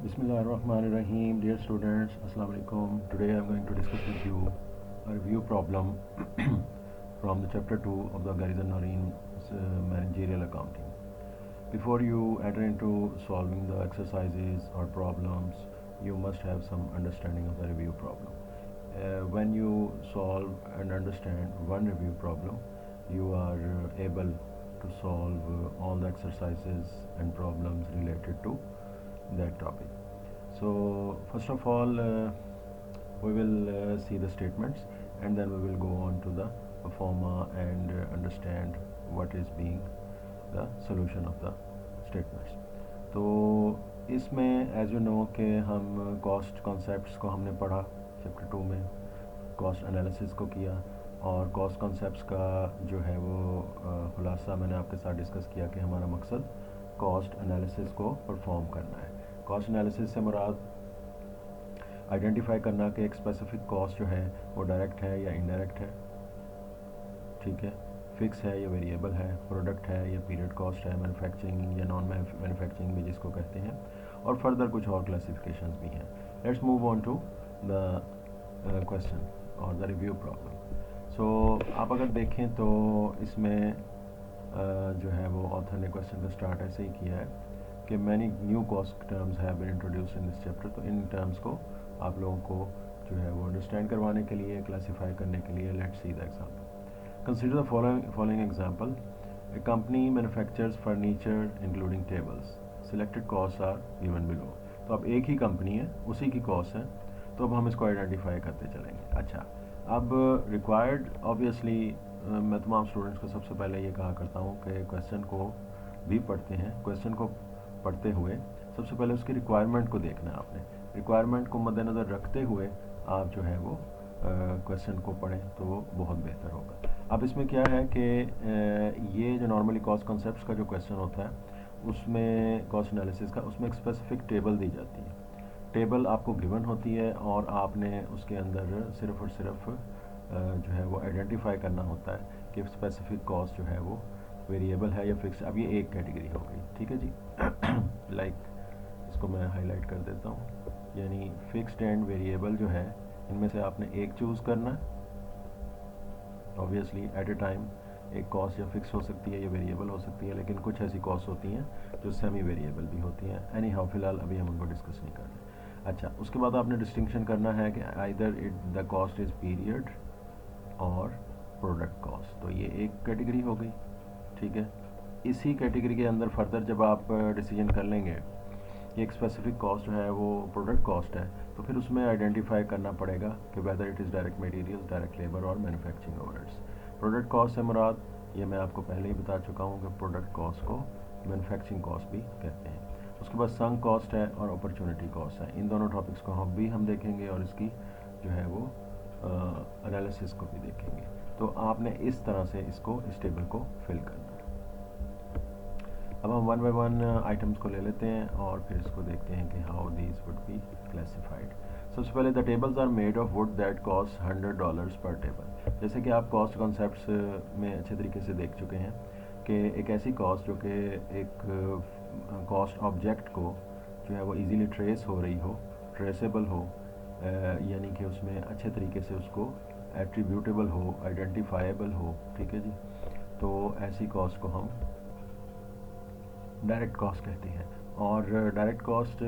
Bismillahirrahmanirrahim. Dear students, Assalamu alaikum. Today I am going to discuss with you a review problem from the chapter 2 of the Garizan Noreen Managerial Accounting. Before you enter into solving the exercises or problems, you must have some understanding of the review problem. When you solve and understand one review problem, you are able to solve all the exercises and problems related to that topic. So first of all, we will see the statements, and then we will go on to the performa and understand what is being the solution of the statements. तो इसमें as you know कि हम cost concepts को हमने पढ़ा chapter 2 में, cost analysis को किया, और कॉस्ट कॉन्सेप्ट्स का जो है वो खुलासा मैंने आपके साथ डिस्कस किया कि हमारा मकसद कॉस्ट एनालिसिस को परफॉर्म करना है। कॉस्ट एनालिसिस से मुराद आइडेंटिफाई करना कि एक स्पेसिफिक कॉस्ट जो है वो डायरेक्ट है या इनडायरेक्ट है, ठीक है, फिक्स है या वेरिएबल है, प्रोडक्ट है या पीरियड कॉस्ट है, मैन्युफैक्चरिंग या नॉन मैन्युफैक्चरिंग भी जिसको कहते हैं, और फर्दर कुछ और क्लासिफिकेशंस भी हैं। Let's move on to the question और द रिव्यू प्रॉब्लम। सो आप अगर देखें तो इसमें जो है वो ऑथर ने क्वेश्चन का स्टार्ट ऐसे ही किया है कि many new cost terms have been introduced in this chapter. तो इन टर्म्स को आप लोगों को जो है वो अंडरस्टैंड करवाने के लिए, क्लासीफाई करने के लिए, let's see the example. Consider the following example. A company manufactures furniture including tables, selected cost are given below. तो अब एक ही कंपनी है, उसी की कॉस्ट है, तो अब हम इसको आइडेंटिफाई करते चलेंगे। अच्छा, अब रिक्वायर्ड ऑब्वियसली मैं तमाम स्टूडेंट्स को सबसे पहले ये कहा करता हूँ कि क्वेश्चन को भी पढ़ते हैं, क्वेश्चन को पढ़ते हुए सबसे पहले उसकी रिक्वायरमेंट को देखना है। आपने रिक्वायरमेंट को मद्देनज़र रखते हुए आप जो है वो क्वेश्चन को पढ़ें तो वो बहुत बेहतर होगा। अब इसमें क्या है कि ये जो नॉर्मली कॉस्ट कॉन्सेप्ट्स का जो क्वेश्चन होता है उसमें कॉस्ट एनालिसिस का, उसमें एक स्पेसिफिक टेबल दी जाती है। टेबल आपको गिवन होती है और आपने उसके अंदर सिर्फ और सिर्फ जो है वो आइडेंटिफाई करना होता है कि स्पेसिफिक कॉस्ट जो है वो वेरिएबल है या फिक्स। अब ये एक कैटेगरी हो गई, ठीक है जी। लाइक इसको मैं हाईलाइट कर देता हूँ, यानी फिक्स्ड एंड वेरिएबल जो है इनमें से आपने एक चूज़ करना है। ऑब्वियसली एट ए टाइम एक कॉस्ट या फिक्स हो सकती है या वेरिएबल हो सकती है, लेकिन कुछ ऐसी कॉस्ट होती हैं जो सेमी वेरिएबल भी होती हैं। एनी हाउ फिलहाल अभी हम उनको डिस्कस नहीं कर रहे। अच्छा, उसके बाद आपने डिस्टिंक्शन करना है कि either it the cost is period और प्रोडक्ट कॉस्ट। तो ये एक कैटेगरी हो गई, ठीक है। इसी कैटेगरी के अंदर फर्दर जब आप डिसीजन कर लेंगे कि एक स्पेसिफिक कॉस्ट जो है वो प्रोडक्ट कॉस्ट है, तो फिर उसमें आइडेंटिफाई करना पड़ेगा कि whether it is direct materials, direct labour और मैन्युफैक्चरिंग ओवरहेड्स। प्रोडक्ट कॉस्ट से मुराद, ये मैं आपको पहले ही बता चुका हूँ कि प्रोडक्ट कॉस्ट को मैन्युफैक्चरिंग कॉस्ट भी कहते हैं। उसके बाद संक कॉस्ट है और अपॉर्चुनिटी कॉस्ट है। इन दोनों टॉपिक्स को हम देखेंगे और इसकी जो है वो एनालिसिस को भी देखेंगे। तो आपने इस तरह से इसको, इस टेबल को फिल करना है। अब हम वन बाय वन आइटम्स को ले लेते हैं और फिर इसको देखते हैं कि how these would be classified. सबसे पहले the tables are made of wood that cost $100 per table. जैसे कि आप कॉस्ट कॉन्सेप्ट्स में अच्छे तरीके से देख चुके हैं कि एक ऐसी कॉस्ट जो कि एक कॉस्ट ऑब्जेक्ट को जो है वो इजीली ट्रेस हो रही हो, ट्रेसेबल हो, यानी कि उसमें अच्छे तरीके से उसको एट्रीब्यूटेबल हो, आइडेंटिफाएबल हो, ठीक है जी। तो ऐसी कॉस्ट को हम डायरेक्ट कॉस्ट कहते हैं। और डायरेक्ट कॉस्ट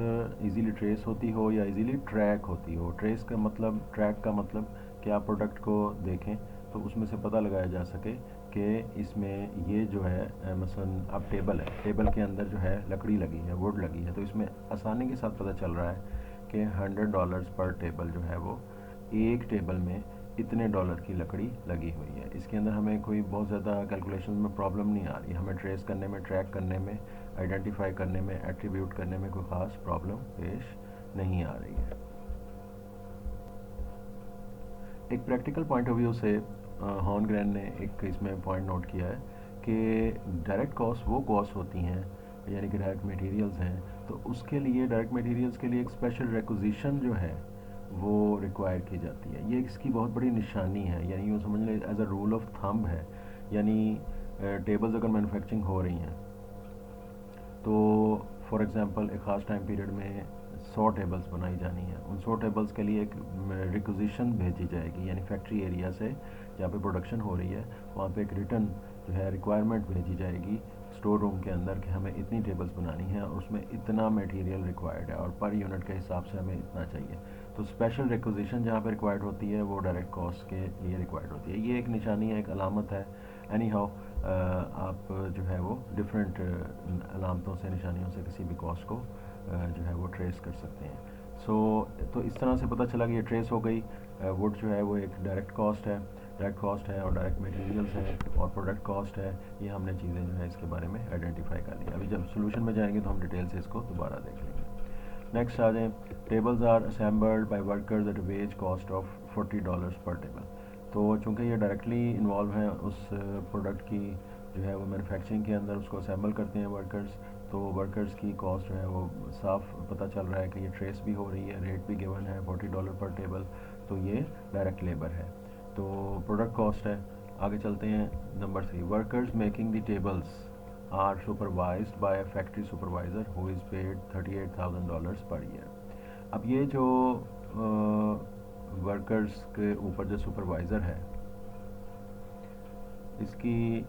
इजीली ट्रेस होती हो या इजीली ट्रैक होती हो। ट्रेस का मतलब, ट्रैक का मतलब कि आप प्रोडक्ट को देखें तो उसमें से पता लगाया जा सके कि इसमें ये जो है मसलन अब टेबल है, टेबल के अंदर जो है लकड़ी लगी है, वुड लगी है, तो इसमें आसानी के साथ पता चल रहा है कि $100 पर टेबल जो है वो एक टेबल में इतने डॉलर की लकड़ी लगी हुई है। इसके अंदर हमें कोई बहुत ज़्यादा कैलकुलेशन में प्रॉब्लम नहीं आ रही, हमें ट्रेस करने में, ट्रैक करने में, आइडेंटिफाई करने में, एट्रीब्यूट करने में कोई ख़ास प्रॉब्लम पेश नहीं आ रही है। एक प्रैक्टिकल पॉइंट ऑफ व्यू से हॉर्नग्रेन ने एक इसमें पॉइंट नोट किया है कि डायरेक्ट कॉस्ट वो कॉस्ट होती हैं, यानी कि डायरेक्ट मटेरियल्स हैं, तो उसके लिए डायरेक्ट मटेरियल्स के लिए एक स्पेशल रिक्विजिशन जो है वो रिक्वायर की जाती है। ये इसकी बहुत बड़ी निशानी है, यानी यूँ समझ लें as a rule of thumb है। यानी टेबल्स अगर मैन्युफैक्चरिंग हो रही हैं तो फॉर एग्ज़ाम्पल एक ख़ास टाइम पीरियड में 100 टेबल्स बनाई जानी है। उन 100 टेबल्स के लिए एक रिक्विजिशन भेजी जाएगी, यानी फैक्ट्री एरिया से जहाँ पे प्रोडक्शन हो रही है वहाँ पे एक रिटर्न जो है रिक्वायरमेंट भेजी जाएगी स्टोर रूम के अंदर कि हमें इतनी टेबल्स बनानी है और उसमें इतना मटेरियल रिक्वायर्ड है और पर यूनिट के हिसाब से हमें इतना चाहिए। तो स्पेशल रिक्विजिशन जहाँ पे रिक्वायर्ड होती है वो डायरेक्ट कॉस्ट के लिए रिक्वायर्ड होती है। ये एक निशानी है, एक अलामत है। एनी हाउ आप जो है वो डिफरेंट अलामतों से, निशानियों से किसी भी कॉस्ट को जो है वो ट्रेस कर सकते हैं। तो इस तरह से पता चला कि ये ट्रेस हो गई। वुड जो है वो एक डायरेक्ट कॉस्ट है, और डायरेक्ट मटेरियल्स है और प्रोडक्ट कॉस्ट है। ये हमने चीज़ें जो है इसके बारे में आइडेंटिफाई कर ली। अभी जब सोल्यूशन में जाएंगे तो हम डिटेल से इसको दोबारा देख लेंगे। नेक्स्ट आ जाए, tables are assembled by workers at wage cost of $40 per table. तो चूँकि ये डायरेक्टली इन्वॉल्व हैं उस प्रोडक्ट की जो है वो मैन्युफैक्चरिंग के अंदर, उसको असेंबल करते हैं वर्कर्स, तो वर्कर्स की कॉस्ट जो है वो साफ पता चल रहा है कि ये ट्रेस भी हो रही है, रेट भी गिवन है $40 पर टेबल, तो ये डायरेक्ट लेबर है, तो प्रोडक्ट कॉस्ट है। आगे चलते हैं, number 3, workers making the tables are supervised by a factory supervisor who is paid $38,000 per year. अब ये जो वर्कर्स के ऊपर जो सुपरवाइज़र है, इसकी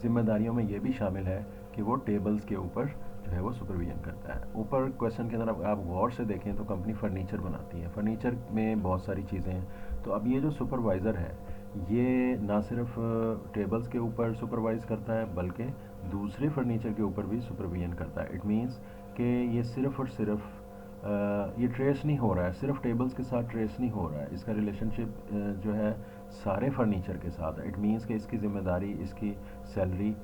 जिम्मेदारियों में ये भी शामिल है कि वो टेबल्स के ऊपर जो है वो सुपरविजन करता है। ऊपर क्वेश्चन के अंदर आप गौर से देखें तो कंपनी फ़र्नीचर बनाती है, फ़र्नीचर में बहुत सारी चीज़ें हैं। तो अब ये जो सुपरवाइज़र है ये ना सिर्फ टेबल्स के ऊपर सुपरवाइज़ करता है बल्कि दूसरे फर्नीचर के ऊपर भी सुपरविजन करता है। इट मीन्स कि ये सिर्फ और सिर्फ ये ट्रेस नहीं हो रहा है, सिर्फ टेबल्स के साथ ट्रेस नहीं हो रहा है, इसका रिलेशनशिप जो है सारे फर्नीचर के साथ है। इट मीन्स कि इसकी ज़िम्मेदारी, इसकी सैलरी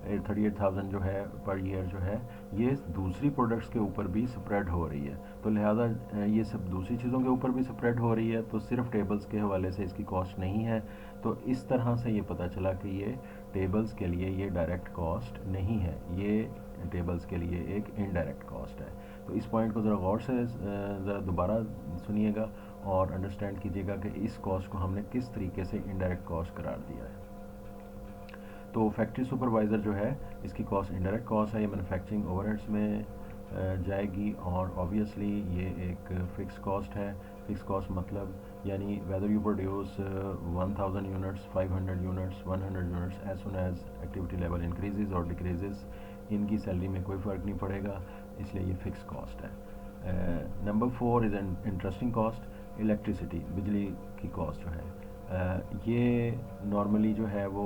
38,000 जो है पर ईयर जो है ये दूसरी प्रोडक्ट्स के ऊपर भी स्प्रेड हो रही है। तो लिहाजा ये सब दूसरी चीज़ों के ऊपर भी स्प्रेड हो रही है, तो सिर्फ टेबल्स के हवाले से इसकी कॉस्ट नहीं है। तो इस तरह से ये पता चला कि ये टेबल्स के लिए ये डायरेक्ट कॉस्ट नहीं है, ये टेबल्स के लिए एक इनडायरेक्ट कॉस्ट है। तो इस पॉइंट को ज़रा गौर से ज़रा दोबारा सुनिएगा और अंडरस्टैंड कीजिएगा कि इस कॉस्ट को हमने किस तरीके से इनडायरेक्ट कॉस्ट करार दिया है। तो फैक्ट्री सुपरवाइज़र जो है इसकी कॉस्ट इनडायरेक्ट कॉस्ट है, ये मैन्युफैक्चरिंग ओवरहेड्स में जाएगी और ऑब्वियसली ये एक फ़िक्स कॉस्ट है। फ़िक्स कॉस्ट मतलब यानी whether you produce 1000 units, 500 units, 100 units, as soon as activity level increases और डिक्रीजेज, इनकी सैलरी में कोई फ़र्क नहीं पड़ेगा, इसलिए ये फ़िक्स कॉस्ट है। Number 4 is an interesting cost, electricity, बिजली की कॉस्ट जो है ये नॉर्मली जो है वो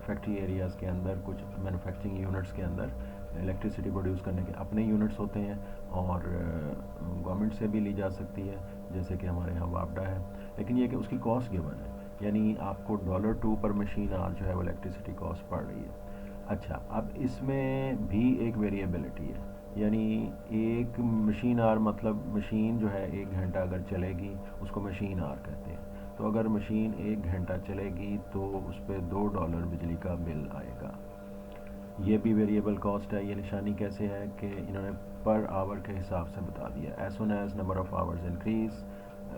फैक्ट्री एरियाज़ के अंदर, कुछ मैन्युफैक्चरिंग यूनिट्स के अंदर इलेक्ट्रिसिटी प्रोड्यूस करने के अपने यूनिट्स होते हैं और गवर्नमेंट से भी ली जा सकती है, जैसे कि हमारे यहाँ वापडा है। लेकिन ये कि उसकी कॉस्ट गिवन है, यानी आपको $2 पर मशीन आवर जो है वो इलेक्ट्रिसिटी कॉस्ट पड़ रही है। अच्छा, अब इसमें भी एक वेरिएबिलिटी है, यानी एक मशीन आवर मतलब मशीन जो है 1 घंटा अगर चलेगी उसको मशीन आवर कहते हैं। तो अगर मशीन 1 घंटा चलेगी तो उस पर $2 बिजली का बिल आएगा। ये भी वेरिएबल कॉस्ट है। ये निशानी कैसे है कि इन्होंने पर आवर के हिसाब से बता दिया, as soon as number of hours increase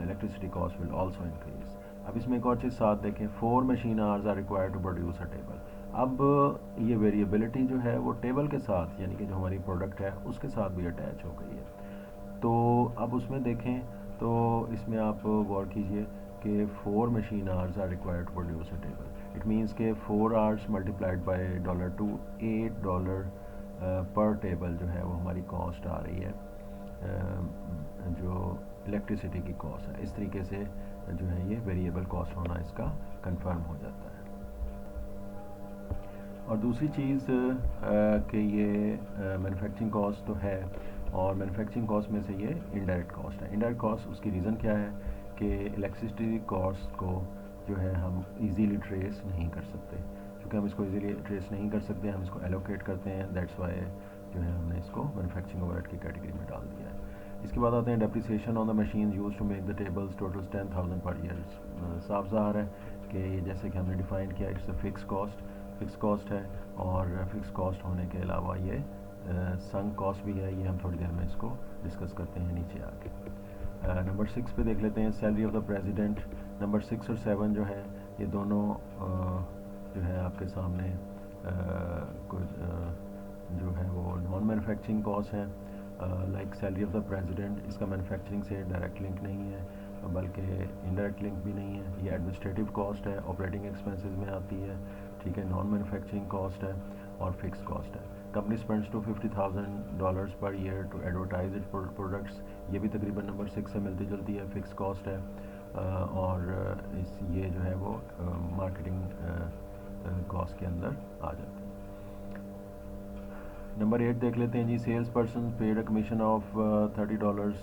electricity cost will also increase. अब इसमें एक और चीज़ साथ देखें, 4 machine hours are required to produce a table. अब ये वेरिएबिलिटी जो है वो टेबल के साथ, यानी कि जो हमारी प्रोडक्ट है उसके साथ भी अटैच हो गई है। तो अब उसमें देखें तो इसमें आप गौर कीजिए कि 4 machine hours are required to produce a table. It means कि 4 hours multiplied by $2, $8 पर टेबल जो है वो हमारी कॉस्ट आ रही है, जो इलेक्ट्रिसिटी की कॉस्ट है। इस तरीके से जो है ये वेरिएबल कॉस्ट होना इसका कंफर्म हो जाता है। और दूसरी चीज़ कि ये मैन्युफैक्चरिंग कॉस्ट तो है और मैन्युफैक्चरिंग कॉस्ट में से ये इनडायरेक्ट कॉस्ट है। इनडायरेक्ट कॉस्ट उसकी रीज़न क्या है कि इलेक्ट्रिसिटी कॉस्ट को जो है हम इजीली ट्रेस नहीं कर सकते। क्योंकि हम इसको इजीली ट्रेस नहीं कर सकते, हम इसको एलोकेट करते हैं, दैट्स वाई जो है हमने इसको मैन्युफैक्चरिंग ओवरहेड की कैटेगरी में डाल दिया है। इसके बाद आते हैं depreciation on the machine use to make the tables, total 10,000 per year. साफ ज़ाहिर है कि जैसे कि हमने डिफ़ाइन किया, इट्स अ फिक्स कॉस्ट है और फिक्स कॉस्ट होने के अलावा ये संक कॉस्ट भी है। ये हम थोड़ी देर में इसको डिस्कस करते हैं नीचे आके। नंबर 6 पे देख लेते हैं, salary of the president. Number 6 और 7 जो है ये दोनों जो है आपके सामने कुछ जो है वो नॉन मैन्युफैक्चरिंग कॉस्ट हैं like salary of the president, इसका मैन्युफैक्चरिंग से डायरेक्ट लिंक नहीं है बल्कि इनडायरेक्ट लिंक भी नहीं है। ये एडमिनिस्ट्रेटिव कॉस्ट है, ऑपरेटिंग एक्सपेंसेस में आती है, ठीक है, नॉन मैन्युफैक्चरिंग कॉस्ट है और फिक्स कॉस्ट है। Company spends to $50,000 per year to advertise it products, ये भी तकरीबन नंबर 6 से मिलती जुलती है, फिक्स कॉस्ट है। और इस ये जो है वो मार्केटिंग कॉस्ट के अंदर आ जाती है। नंबर 8 देख लेते हैं जी। Sales person paid a commission of $30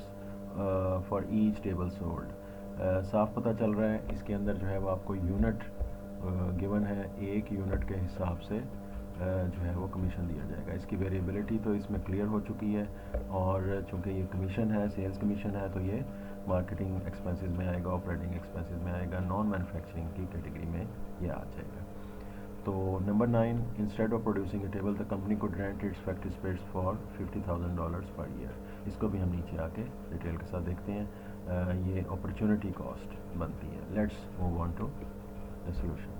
for each table sold. साफ पता चल रहा है इसके अंदर जो है वो आपको यूनिट गिवन है, एक यूनिट के हिसाब से जो है वो कमीशन दिया जाएगा। इसकी वेरिएबिलिटी तो इसमें क्लियर हो चुकी है, और चूंकि ये कमीशन है, सेल्स कमीशन है, तो ये मार्केटिंग एक्सपेंसेस में आएगा, ऑपरेटिंग एक्सपेंसेस में आएगा, नॉन मैन्युफैक्चरिंग की कैटेगरी में ये आ जाएगा। तो number 9, instead of producing a table the company को rent its factory space for $50,000 per year. इसको भी हम नीचे आके डिटेल के साथ देखते हैं। ये अपॉर्चुनिटी कॉस्ट बनती है। Let's move on to the solution.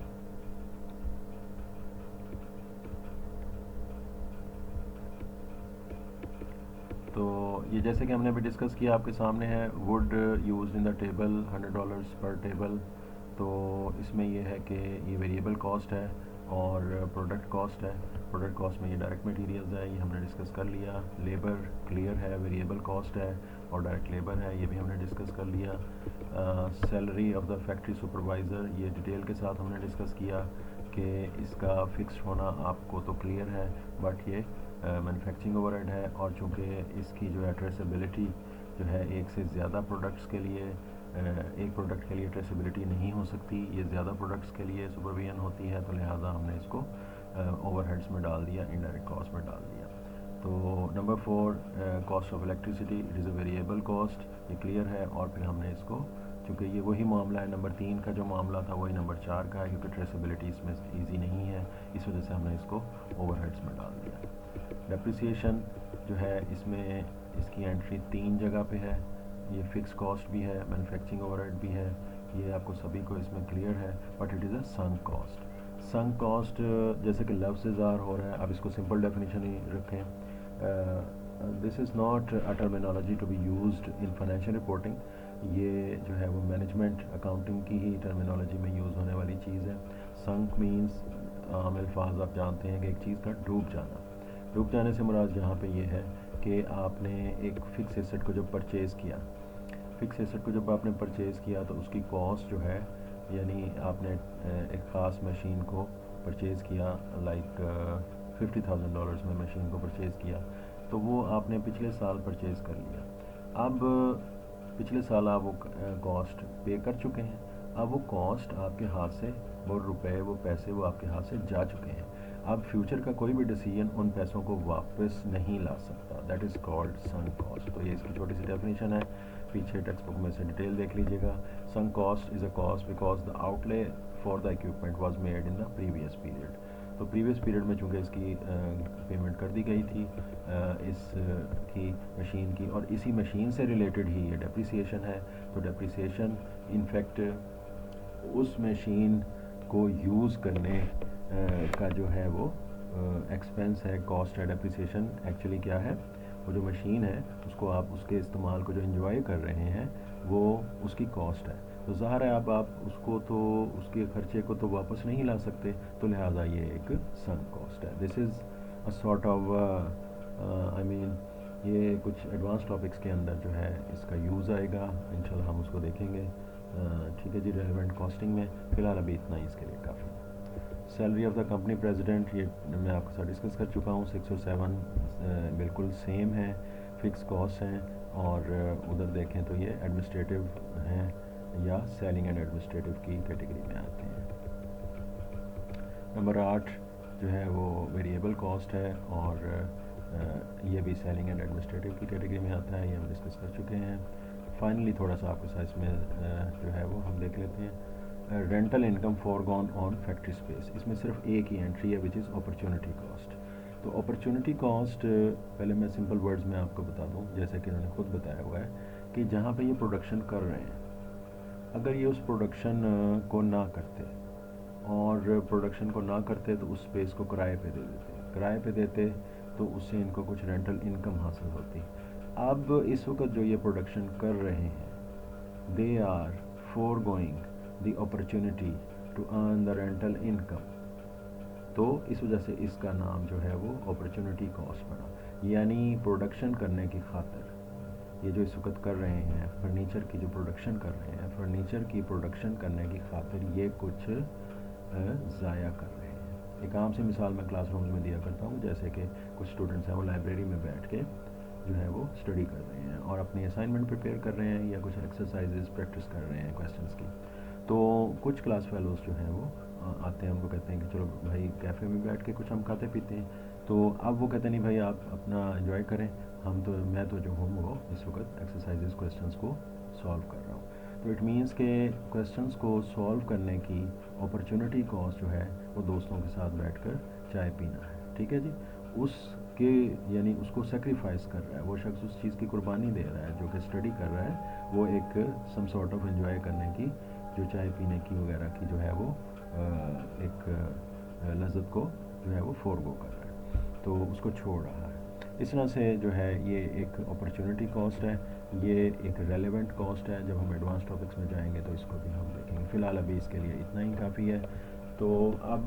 तो ये जैसे कि हमने अभी डिस्कस किया, आपके सामने है would use in the table $100 per table. तो इसमें ये है कि ये वेरिएबल कॉस्ट है और प्रोडक्ट कॉस्ट है। प्रोडक्ट कॉस्ट में ये डायरेक्ट मटेरियल्स है, ये हमने डिस्कस कर लिया। लेबर क्लियर है, वेरिएबल कॉस्ट है और डायरेक्ट लेबर है, ये भी हमने डिस्कस कर लिया। Salary of the factory supervisor, ये डिटेल के साथ हमने डिस्कस किया कि इसका फिक्स होना आपको तो क्लियर है, बट ये मैन्युफैक्चरिंग ओवरहेड है, और चूँकि इसकी जो है ट्रेसेबिलिटी जो है एक से ज़्यादा प्रोडक्ट्स के लिए, एक प्रोडक्ट के लिए ट्रेसेबिलिटी नहीं हो सकती, ये ज़्यादा प्रोडक्ट्स के लिए सुपरविजन होती है, तो लिहाजा हमने इसको ओवरहेड्स में डाल दिया, इनडायरेक्ट कॉस्ट में डाल दिया। तो number 4, cost of electricity, it is a variable cost, ये क्लियर है। और फिर हमने इसको, चूँकि ये वही मामला है नंबर 3 का जो मामला था वही नंबर 4 का है, क्योंकि ट्रेसेबिलिटी इसमें ईजी नहीं है, इस वजह से हमने इसको ओवरहेड्स में डाल दिया। डेप्रिसिएशन जो है इसमें इसकी एंट्री 3 जगह पे है, ये फिक्स कॉस्ट भी है, मैन्युफैक्चरिंग ओवरहेड भी है, ये आपको सभी को इसमें क्लियर है, but it is a sunk cost. Sunk cost जैसे कि लफ्ज़ ज़ार हो रहा है, अब इसको सिंपल डेफिनेशन ही रखें। This is not a terminology to be used in financial reporting, ये जो है वो मैनेजमेंट अकाउंटिंग की ही टर्मिनोलॉजी में यूज़ होने वाली चीज़ है। संक मीन्स आम अल्फाज आप जानते हैं कि एक चीज़ का डूब जाना। डूब जाने से मुराद जहाँ पे ये है कि आपने एक फ़िक्स एसेट को जब परचेज़ किया, फ़िक्स एसेट को जब आपने परचेज़ किया तो उसकी कॉस्ट जो है, यानी आपने एक ख़ास मशीन को परचेज़ किया, लाइक $50,000 में मशीन को परचेज़ किया, तो वो आपने पिछले साल परचेज़ कर लिया। अब पिछले साल आप वो कॉस्ट पे कर चुके हैं, अब वो कॉस्ट आपके हाथ से, वो रुपए, वो पैसे, वो आपके हाथ से जा चुके हैं। अब फ्यूचर का कोई भी डिसीजन उन पैसों को वापस नहीं ला सकता, that is called sunk cost. तो ये इसकी छोटी सी डेफिनेशन है, पीछे टेक्स्ट बुक में से डिटेल देख लीजिएगा। Sunk cost is a cost because the outlay for the equipment was made in the previous period. तो प्रीवियस पीरियड में चूँकि इसकी पेमेंट कर दी गई थी इस की मशीन की, और इसी मशीन से रिलेटेड ही ये डेप्रिसिएशन है। तो डेप्रिसिएशन इनफैक्ट उस मशीन को यूज़ करने का जो है वो एक्सपेंस है, कॉस्ट है। डेप्रिसिएशन एक्चुअली क्या है, वो जो मशीन है उसको आप उसके इस्तेमाल को जो एंजॉय कर रहे हैं वो उसकी कॉस्ट है। तो ज़ाहिर है अब आप उसको तो उसके खर्चे को तो वापस नहीं ला सकते, तो लिहाजा ये एक संक कॉस्ट है। This is a sort of I mean ये कुछ एडवांस टॉपिक्स के अंदर जो है इसका यूज़ आएगा, इंशाल्लाह हम उसको देखेंगे। ठीक है जी, रेलेवेंट कॉस्टिंग में फ़िलहाल अभी इतना ही इसके लिए काफ़ी। Salary of the company president, ये मैं आपके साथ डिस्कस कर चुका हूँ। 6 और 7 बिल्कुल सेम है, फिक्स कॉस्ट हैं, और उधर देखें तो ये एडमिनिस्ट्रेटिव हैं या सेलिंग एंड एडमिनिस्ट्रेटिव की कैटेगरी में आते हैं। नंबर 8 जो है वो वेरिएबल कॉस्ट है, और ये भी सेलिंग एंड एडमिनिस्ट्रेटिव की कैटेगरी में आता है, ये हम डिस्कस कर चुके हैं। फाइनली थोड़ा सा आपके साथ इसमें जो है वो हम देख लेते हैं। Rental income foregone on factory space, इसमें सिर्फ एक ही एंट्री है विच इज़ अपॉर्चुनिटी कॉस्ट। तो अपॉर्चुनिटी कॉस्ट पहले मैं सिंपल वर्ड्स में आपको बता दूं, जैसे कि उन्होंने खुद बताया हुआ है कि जहाँ पे ये प्रोडक्शन कर रहे हैं, अगर ये उस प्रोडक्शन को ना करते, और प्रोडक्शन को ना करते तो उस स्पेस को किराए पे दे देते, किराए पे देते तो उससे इनको कुछ रेंटल इनकम हासिल होती। अब इस वक्त जो ये प्रोडक्शन कर रहे हैं, they are foregoing the opportunity to earn the rental income, तो इस वजह से इसका नाम जो है वो अपॉर्चुनिटी कॉस्ट पड़ा। यानी प्रोडक्शन करने की खातिर ये जो इस वक्त कर रहे हैं, फर्नीचर की जो प्रोडक्शन कर रहे हैं, फर्नीचर की प्रोडक्शन करने की खातिर ये कुछ ज़ाया कर रहे हैं। एक आम सी मिसाल मैं क्लासरूम में दिया करता हूँ, जैसे कि कुछ स्टूडेंट्स हैं वो लाइब्रेरी में बैठ के जो है वो स्टडी कर रहे हैं और अपनी असाइनमेंट प्रिपेयर कर रहे हैं या कुछ एक्सरसाइजेज प्रैक्टिस कर रहे हैं क्वेश्चंस की। तो कुछ क्लास फेलोज़ जो हैं वो आते हैं, उनको कहते हैं कि चलो भाई कैफ़े में बैठ के कुछ हम खाते पीते हैं। तो अब वो कहते नहीं भाई आप अपना एंजॉय करें, मैं तो जो हूँ वो इस वक्त एक्सरसाइजेज क्वेश्चंस को सॉल्व कर रहा हूँ। तो इट मीन्स के क्वेश्चंस को सॉल्व करने की अपॉर्चुनिटी कॉस्ट जो है वो दोस्तों के साथ बैठकर चाय पीना है, ठीक है जी। उसके यानी उसको सेक्रीफाइस कर रहा है, वो शख्स उस चीज़ की कुर्बानी दे रहा है जो कि स्टडी कर रहा है, वो एक सम सॉर्ट ऑफ एंजॉय करने की, जो चाय पीने की वगैरह की जो है वो एक लज्जत को जो है वो फोरगो कर रहा है, तो उसको छोड़ रहा है। इस तरह से जो है ये एक अपॉर्चुनिटी कॉस्ट है, ये एक रेलेवेंट कॉस्ट है। जब हम एडवांस टॉपिक्स में जाएंगे तो इसको भी हम देखेंगे। फ़िलहाल अभी इसके लिए इतना ही काफ़ी है। तो अब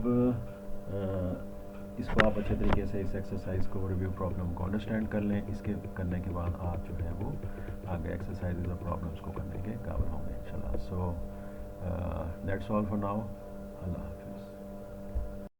इसको आप अच्छे तरीके से इस एक्सरसाइज को, रिव्यू प्रॉब्लम को अंडरस्टैंड कर लें। इसके करने के बाद आप जो है वो आगे एक्सरसाइजेज और प्रॉब्लम्स को करने के काबिल होंगे इंशाल्लाह। So that's all for now. Allah.